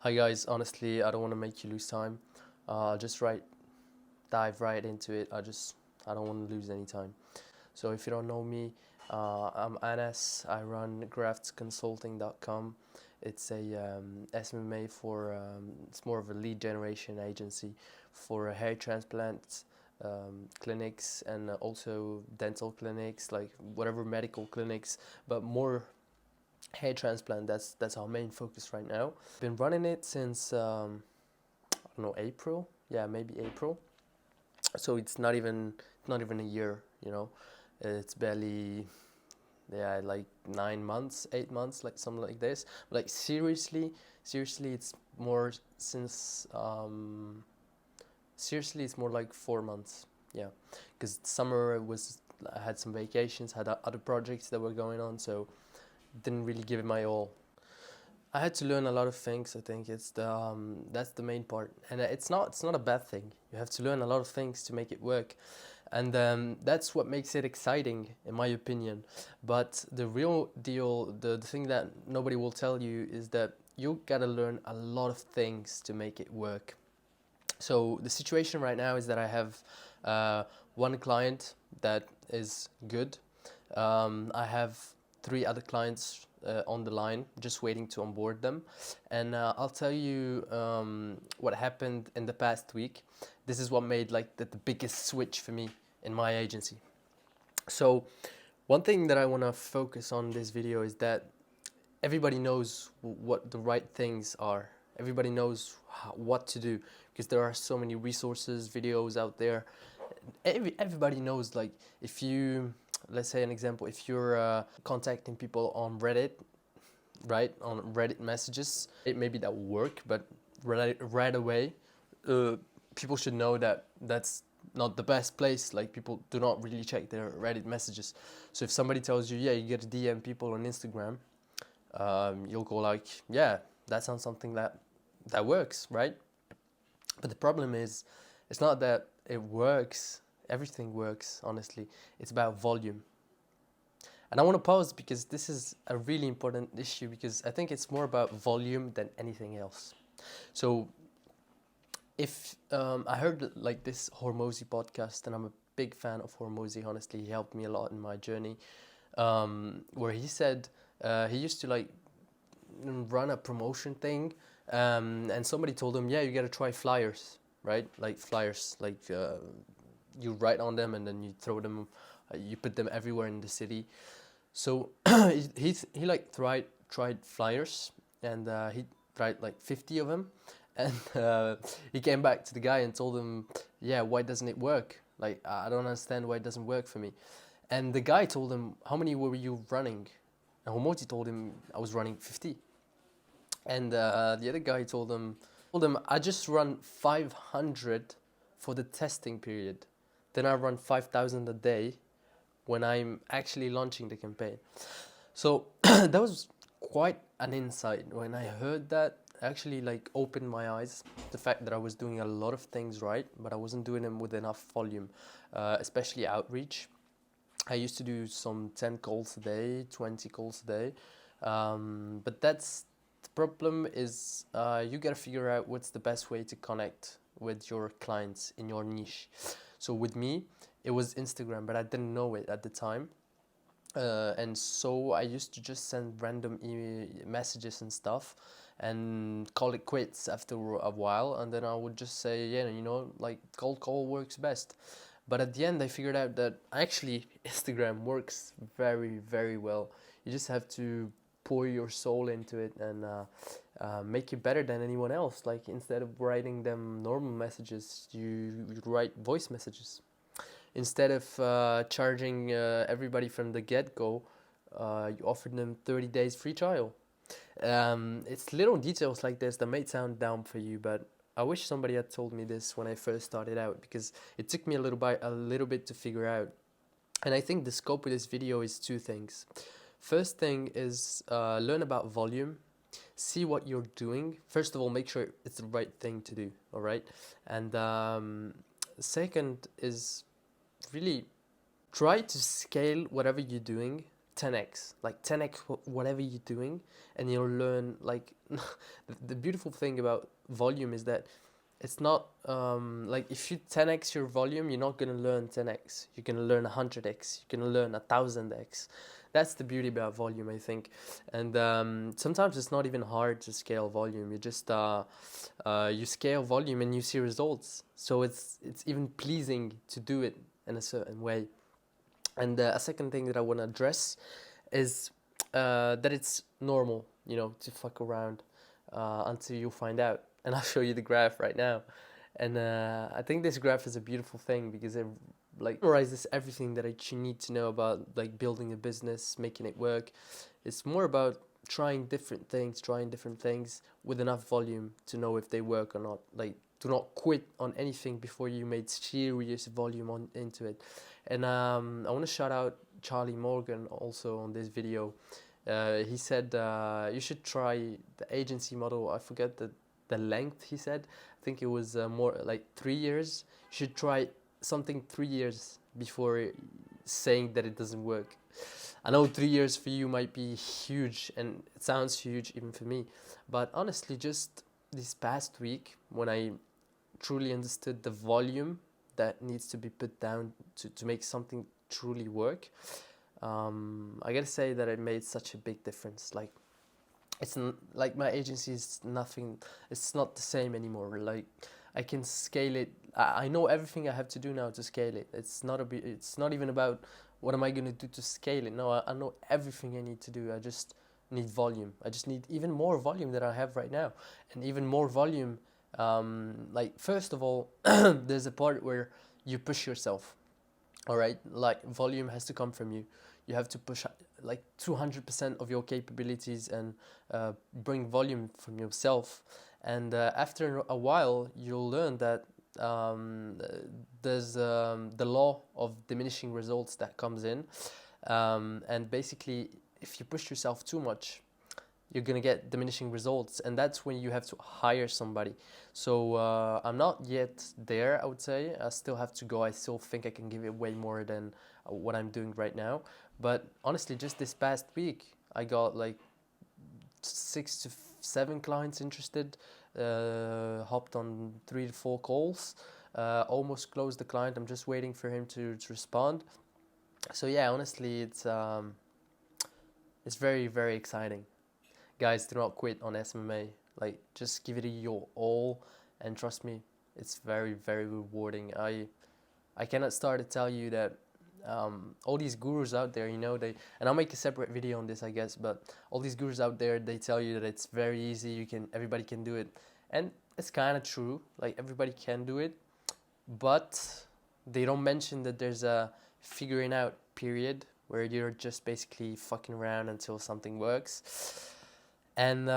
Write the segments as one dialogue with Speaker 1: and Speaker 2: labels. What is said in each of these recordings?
Speaker 1: Hi guys, honestly, I don't want to make you lose time. Just dive right into it. I don't want to lose any time. So if you don't know me, I'm Anas. I run graftsconsulting.com. It's a SMMA it's more of a lead generation agency for hair transplants, clinics, and also dental clinics, like whatever medical clinics, but more hair transplant. That's our main focus right now. Been running it since I don't know, April. Yeah, maybe April. So it's not even a year. It's barely, yeah, like 9 months, 8 months, like something like this. Like seriously, it's more since seriously, it's more like 4 months. Yeah, because summer was I had some vacations, had other projects that were going on, so didn't really give it my all. I had to learn a lot of things. I think that's the main part, and it's not a bad thing. You have to learn a lot of things to make it work, and that's what makes it exciting, in my opinion. But the real deal, the thing that nobody will tell you, is that you gotta learn a lot of things to make it work. So the situation right now is that I have one client that is good. I have three other clients on the line, just waiting to onboard them. And I'll tell you what happened in the past week. This is what made like the biggest switch for me in my agency. So one thing that I want to focus on this video is that everybody knows what the right things are. Everybody knows what to do, because there are so many resources, videos out there. Everybody knows, like, if you, let's say an example, if you're contacting people on Reddit, right, on Reddit messages, maybe that will work, but right away, people should know that that's not the best place. Like, people do not really check their Reddit messages. So if somebody tells you, yeah, you get to DM people on Instagram, you'll go like, yeah, that sounds something that works, right? But the problem is, it's not that it works. Everything works, honestly. It's about volume. And I want to pause, because this is a really important issue, because I think it's more about volume than anything else. So if I heard like this Hormozy podcast, and I'm a big fan of Hormozy, honestly. He helped me a lot in my journey, where he said he used to like run a promotion thing, and somebody told him, yeah, you gotta try flyers, right? Like flyers, like you write on them and then you throw them, you put them everywhere in the city. So he like tried flyers, and he tried like 50 of them, and he came back to the guy and told him, yeah, why doesn't it work? Like, I don't understand why it doesn't work for me. And the guy told him, how many were you running? And Homoti told him, I was running 50. And the other guy told him, I just run 500 for the testing period. Then I run 5,000 a day when I'm actually launching the campaign. So that was quite an insight. When I heard that, actually like opened my eyes. The fact that I was doing a lot of things right, but I wasn't doing them with enough volume, especially outreach. I used to do some 10 calls a day, 20 calls a day. But that's the problem is you gotta figure out what's the best way to connect with your clients in your niche. So with me, it was Instagram, but I didn't know it at the time. And so I used to just send random messages and stuff and call it quits after a while. And then I would just say, yeah, like cold call works best. But at the end, I figured out that actually Instagram works very, very well. You just have to pour your soul into it and make it better than anyone else. Like, instead of writing them normal messages, you write voice messages. Instead of charging everybody from the get-go, you offered them 30 days free trial. It's little details like this that may sound dumb for you, but I wish somebody had told me this when I first started out, because it took me a little bit to figure out. And I think the scope of this video is two things. First thing is learn about volume. See what you're doing. First of all, make sure it's the right thing to do, all right? And second is really try to scale whatever you're doing 10x, like 10x whatever you're doing, and you'll learn like the beautiful thing about volume is that it's not like if you 10x your volume, you're not gonna learn 10x. You're gonna learn 100x. You're gonna learn 1000x. That's the beauty about volume, I think. And sometimes it's not even hard to scale volume. You just you scale volume and you see results. So it's even pleasing to do it in a certain way. And a second thing that I want to address is that it's normal, you know, to fuck around until you find out. And I'll show you the graph right now. And I think this graph is a beautiful thing because it like summarizes everything that you need to know about like building a business, making it work. It's more about trying different things with enough volume to know if they work or not. Like, do not quit on anything before you made serious volume into it. And I want to shout out Charlie Morgan also on this video. He said you should try the agency model. I forget the length he said. I think it was more like 3 years. You should try something 3 years before saying that it doesn't work. I know 3 years for you might be huge, and it sounds huge even for me. But honestly, just this past week, when I truly understood the volume that needs to be put down to make something truly work, I gotta say that it made such a big difference. Like, it's like my agency is nothing, it's not the same anymore. Like, I can scale it. I know everything I have to do now to scale it. It's not even about what am I going to do to scale it. No, I know everything I need to do. I just need volume. I just need even more volume than I have right now. And even more volume, like, first of all, there's a part where you push yourself. All right, like, volume has to come from you. You have to push like 200% of your capabilities and bring volume from yourself. And after a while, you'll learn that there's the law of diminishing results that comes in. And basically, if you push yourself too much, you're going to get diminishing results. And that's when you have to hire somebody. So I'm not yet there, I would say. I still have to go. I still think I can give it way more than what I'm doing right now. But honestly, just this past week, I got like 6 to 7 clients interested, hopped on 3 to 4 calls, almost closed the client. I'm just waiting for him to respond. So yeah, honestly, it's very, very exciting. Guys, do not quit on SMMA. Like, just give it your all, and trust me, it's very, very rewarding. I cannot start to tell you that all these gurus out there, you know, and I'll make a separate video on this, I guess, but all these gurus out there, they tell you that it's very easy, everybody can do it. And it's kind of true, like, everybody can do it, but they don't mention that there's a figuring out period where you're just basically fucking around until something works. And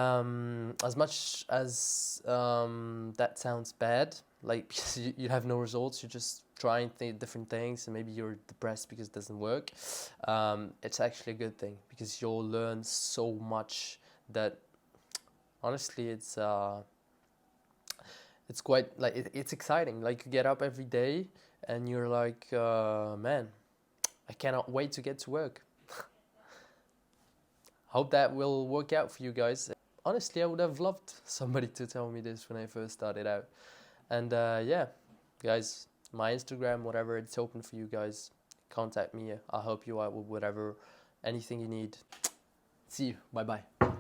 Speaker 1: as much as that sounds bad, like, because you have no results, you're just trying different things, and maybe you're depressed because it doesn't work, it's actually a good thing, because you'll learn so much that honestly it's quite like it's exciting. Like, you get up every day and you're like, man, I cannot wait to get to work. Hope that will work out for you guys. Honestly, I would have loved somebody to tell me this when I first started out. And yeah, guys, my Instagram, whatever, it's open for you guys. Contact me. I'll help you out with whatever, anything you need. See you. Bye-bye.